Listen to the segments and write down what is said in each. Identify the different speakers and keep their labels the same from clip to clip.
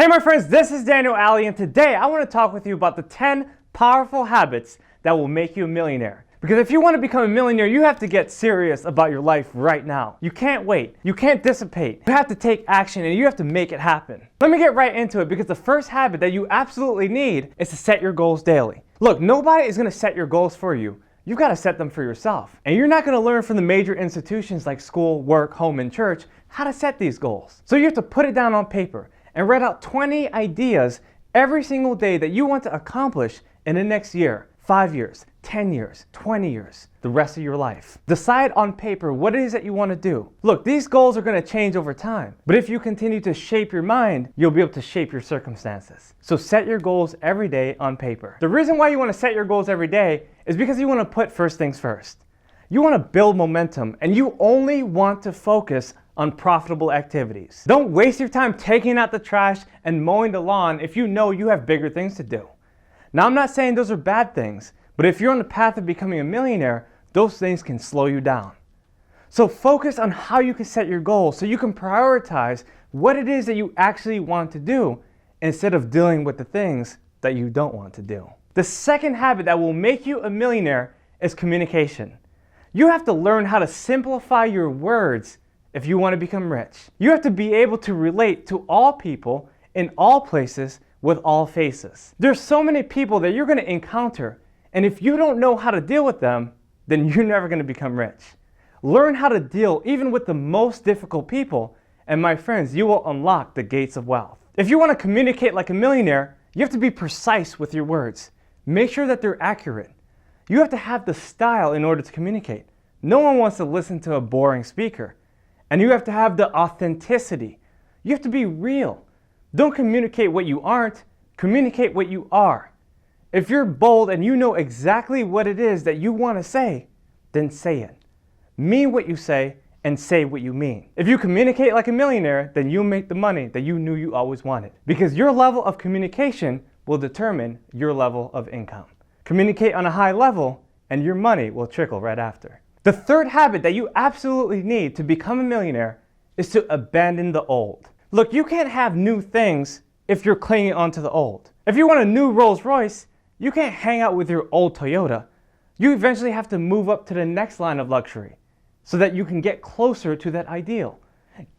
Speaker 1: Hey my friends, this is Daniel Aldie, and today I want to talk with you about the 10 powerful habits that will make you a millionaire. Because if you want to become a millionaire, you have to get serious about your life right now. You can't wait. You can't dissipate. You have to take action and you have to make it happen. Let me get right into it, because the first habit that you absolutely need is to set your goals daily. Look, nobody is going to set your goals for you. You've got to set them for yourself. And you're not going to learn from the major institutions like school, work, home, and church how to set these goals. So you have to put it down on paper and write out 20 ideas every single day that you want to accomplish in the next year, 5 years, 10 years, 20 years, the rest of your life. Decide on paper what it is that you want to do. Look, these goals are going to change over time, but if you continue to shape your mind, you'll be able to shape your circumstances. So set your goals every day on paper. The reason why you want to set your goals every day is because you want to put first things first. You want to build momentum, and you only want to focus on profitable activities. Don't waste your time taking out the trash and mowing the lawn if you know you have bigger things to do. Now, I'm not saying those are bad things, but if you're on the path of becoming a millionaire, those things can slow you down. So focus on how you can set your goals so you can prioritize what it is that you actually want to do instead of dealing with the things that you don't want to do. The second habit that will make you a millionaire is communication. You have to learn how to simplify your words if you want to become rich. You have to be able to relate to all people in all places with all faces. There's so many people that you're going to encounter, and if you don't know how to deal with them, then you're never going to become rich. Learn how to deal even with the most difficult people, and my friends, you will unlock the gates of wealth. If you want to communicate like a millionaire, you have to be precise with your words. Make sure that they're accurate. You have to have the style in order to communicate. No one wants to listen to a boring speaker. And you have to have the authenticity. You have to be real. Don't communicate what you aren't, communicate what you are. If you're bold and you know exactly what it is that you want to say, then say it. Mean what you say and say what you mean. If you communicate like a millionaire, then you'll make the money that you knew you always wanted. Because your level of communication will determine your level of income. Communicate on a high level and your money will trickle right after. The third habit that you absolutely need to become a millionaire is to abandon the old. Look, you can't have new things if you're clinging onto the old. If you want a new Rolls Royce, you can't hang out with your old Toyota. You eventually have to move up to the next line of luxury so that you can get closer to that ideal.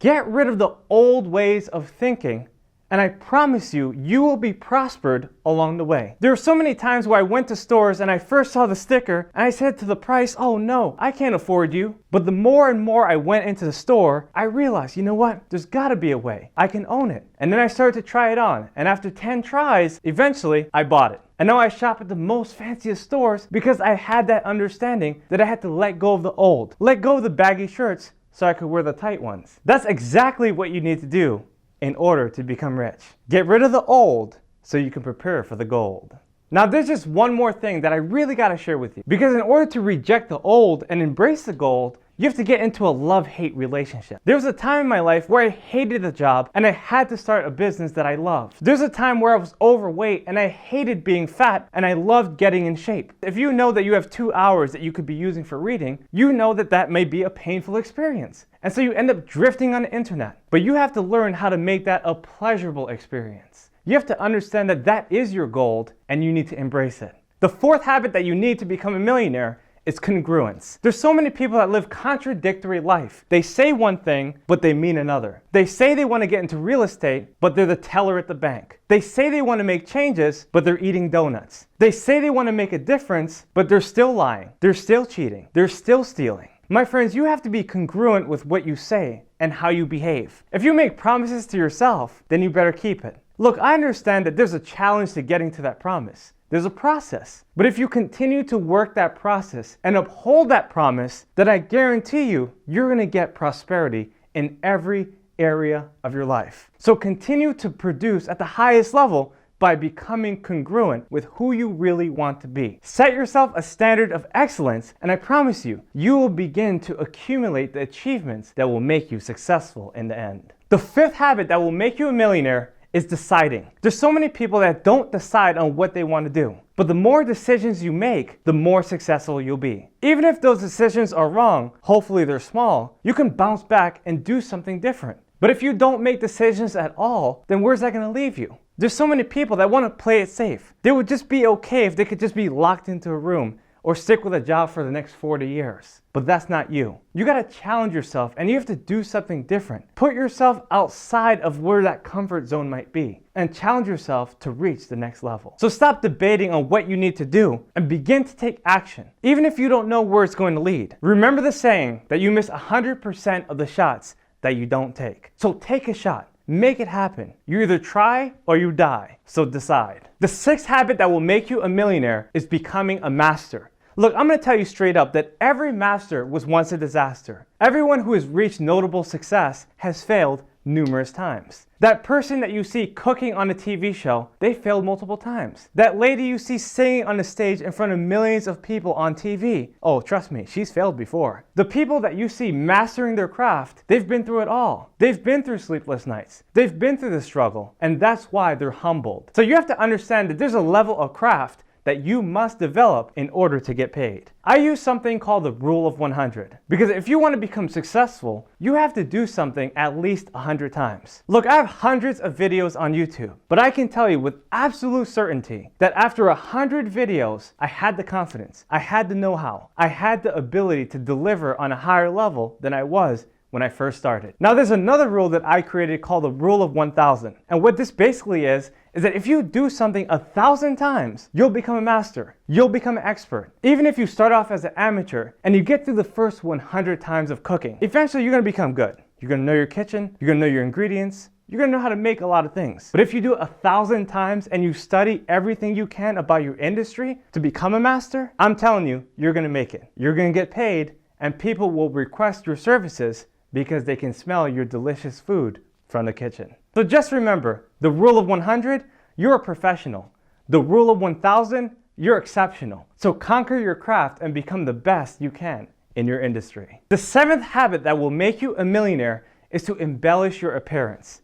Speaker 1: Get rid of the old ways of thinking, and I promise you, you will be prospered along the way. There are so many times where I went to stores and I first saw the sticker and I said to the price, oh no, I can't afford you. But the more and more I went into the store, I realized, you know what? There's gotta be a way. I can own it. And then I started to try it on. And after 10 tries, eventually I bought it. And now I shop at the most fanciest stores because I had that understanding that I had to let go of the old. Let go of the baggy shirts so I could wear the tight ones. That's exactly what you need to do in order to become rich. Get rid of the old so you can prepare for the gold. Now there's just one more thing that I really got to share with you, because in order to reject the old and embrace the gold, you have to get into a love-hate relationship. There was a time in my life where I hated the job and I had to start a business that I loved. There's a time where I was overweight and I hated being fat and I loved getting in shape. If you know that you have 2 hours that you could be using for reading, you know that that may be a painful experience. And so you end up drifting on the internet. But you have to learn how to make that a pleasurable experience. You have to understand that that is your gold and you need to embrace it. The fourth habit that you need to become a millionaire is congruence. There's so many people that live contradictory life. They say one thing, but they mean another. They say they want to get into real estate, but they're the teller at the bank. They say they want to make changes, but they're eating donuts. They say they want to make a difference, but they're still lying. They're still cheating. They're still stealing. My friends, you have to be congruent with what you say and how you behave. If you make promises to yourself, then you better keep it. Look, I understand that there's a challenge to getting to that promise. There's a process. But if you continue to work that process and uphold that promise, then I guarantee you, you're going to get prosperity in every area of your life. So continue to produce at the highest level by becoming congruent with who you really want to be. Set yourself a standard of excellence, and I promise you, you will begin to accumulate the achievements that will make you successful in the end. The fifth habit that will make you a millionaire is deciding. There's so many people that don't decide on what they want to do. But the more decisions you make, the more successful you'll be. Even if those decisions are wrong, hopefully they're small, you can bounce back and do something different. But if you don't make decisions at all, then where's that going to leave you? There's so many people that want to play it safe. They would just be okay if they could just be locked into a room or stick with a job for the next 40 years. But that's not you. You gotta challenge yourself and you have to do something different. Put yourself outside of where that comfort zone might be and challenge yourself to reach the next level. So stop debating on what you need to do and begin to take action, even if you don't know where it's going to lead. Remember the saying that you miss 100% of the shots that you don't take. So take a shot. Make it happen. You either try or you die. So decide. The sixth habit that will make you a millionaire is becoming a master. Look, I'm going to tell you straight up that every master was once a disaster. Everyone who has reached notable success has failed numerous times. That person that you see cooking on a TV show, they failed multiple times. That lady you see singing on the stage in front of millions of people on TV, oh, trust me, she's failed before. The people that you see mastering their craft, they've been through it all. They've been through sleepless nights. They've been through the struggle, and that's why they're humbled. So you have to understand that there's a level of craft that you must develop in order to get paid. I use something called the rule of 100 because if you want to become successful, you have to do something at least 100 times. Look, I have hundreds of videos on YouTube, but I can tell you with absolute certainty that after 100 videos, I had the confidence, I had the know-how, I had the ability to deliver on a higher level than I was when I first started. Now there's another rule that I created called the rule of 1000. And what this basically is that if you do something 1,000 times, you'll become a master. You'll become an expert. Even if you start off as an amateur and you get through the first 100 times of cooking, eventually you're gonna become good. You're gonna know your kitchen, you're gonna know your ingredients, you're gonna know how to make a lot of things. But if you do it 1,000 times and you study everything you can about your industry to become a master, I'm telling you, you're gonna make it. You're gonna get paid and people will request your services because they can smell your delicious food from the kitchen. So just remember, the rule of 100, you're a professional. The rule of 1000, you're exceptional. So conquer your craft and become the best you can in your industry. The seventh habit that will make you a millionaire is to embellish your appearance.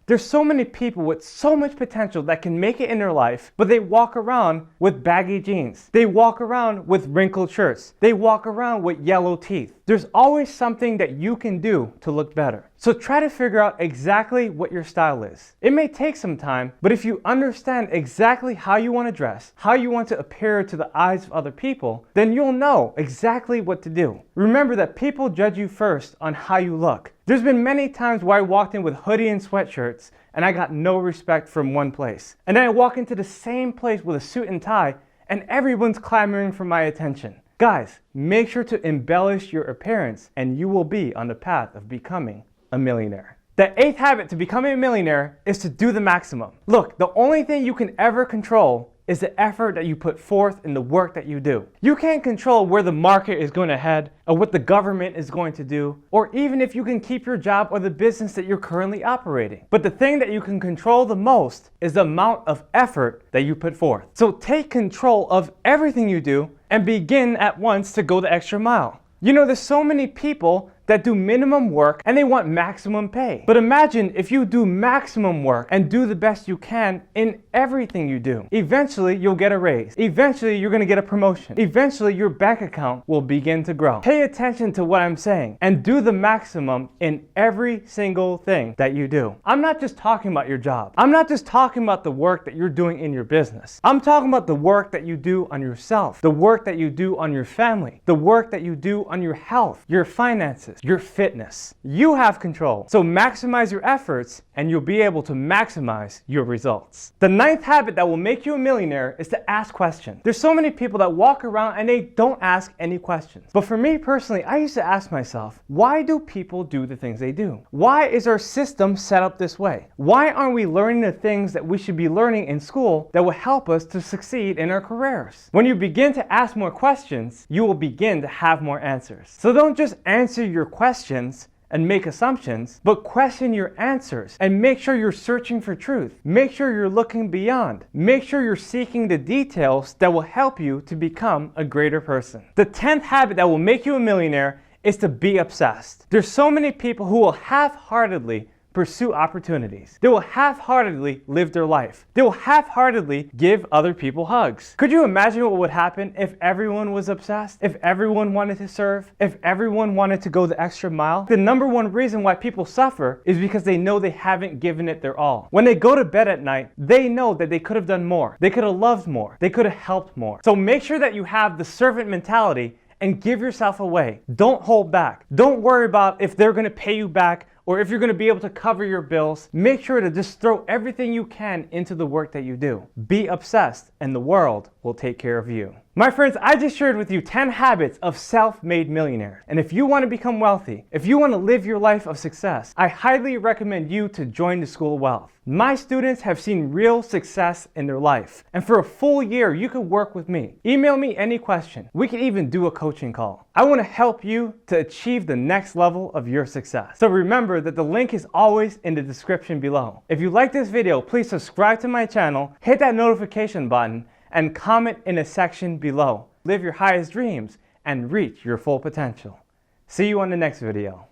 Speaker 1: There's so many people with so much potential that can make it in their life, but they walk around with baggy jeans. They walk around with wrinkled shirts. They walk around with yellow teeth. There's always something that you can do to look better. So try to figure out exactly what your style is. It may take some time, but if you understand exactly how you want to dress, how you want to appear to the eyes of other people, then you'll know exactly what to do. Remember that people judge you first on how you look. There's been many times where I walked in with hoodie and sweatshirts and I got no respect from one place. And then I walk into the same place with a suit and tie and everyone's clamoring for my attention. Guys, make sure to embellish your appearance and you will be on the path of becoming a millionaire. The eighth habit to becoming a millionaire is to do the maximum. Look, the only thing you can ever control is the effort that you put forth in the work that you do. You can't control where the market is going to head or what the government is going to do, or even if you can keep your job or the business that you're currently operating. But the thing that you can control the most is the amount of effort that you put forth. So take control of everything you do and begin at once to go the extra mile. You know, there's so many people that do minimum work and they want maximum pay. But imagine if you do maximum work and do the best you can in everything you do. Eventually, you'll get a raise. Eventually, you're gonna get a promotion. Eventually, your bank account will begin to grow. Pay attention to what I'm saying and do the maximum in every single thing that you do. I'm not just talking about your job. I'm not just talking about the work that you're doing in your business. I'm talking about the work that you do on yourself, the work that you do on your family, the work that you do on your health, your finances, your fitness. You have control. So maximize your efforts and you'll be able to maximize your results. The ninth habit that will make you a millionaire is to ask questions. There's so many people that walk around and they don't ask any questions. But for me personally, I used to ask myself, why do people do the things they do? Why is our system set up this way? Why aren't we learning the things that we should be learning in school that will help us to succeed in our careers? When you begin to ask more questions, you will begin to have more answers. So don't just answer your questions and make assumptions, but question your answers and make sure you're searching for truth. Make sure you're looking beyond. Make sure you're seeking the details that will help you to become a greater person. The 10th habit that will make you a millionaire is to be obsessed. There's so many people who will half-heartedly pursue opportunities. They will half-heartedly live their life. They will half-heartedly give other people hugs. Could you imagine what would happen if everyone was obsessed? If everyone wanted to serve? If everyone wanted to go the extra mile? The number one reason why people suffer is because they know they haven't given it their all. When they go to bed at night, they know that they could have done more. They could have loved more. They could have helped more. So make sure that you have the servant mentality and give yourself away. Don't hold back. Don't worry about if they're gonna pay you back or if you're gonna be able to cover your bills. Make sure to just throw everything you can into the work that you do. Be obsessed and the world will take care of you. My friends, I just shared with you 10 habits of self-made millionaires. And if you want to become wealthy, if you want to live your life of success, I highly recommend you to join the School of Wealth. My students have seen real success in their life. And for a full year, you can work with me. Email me any question. We can even do a coaching call. I want to help you to achieve the next level of your success. So remember that the link is always in the description below. If you like this video, please subscribe to my channel, hit that notification button, and comment in the section below. Live your highest dreams and reach your full potential. See you on the next video.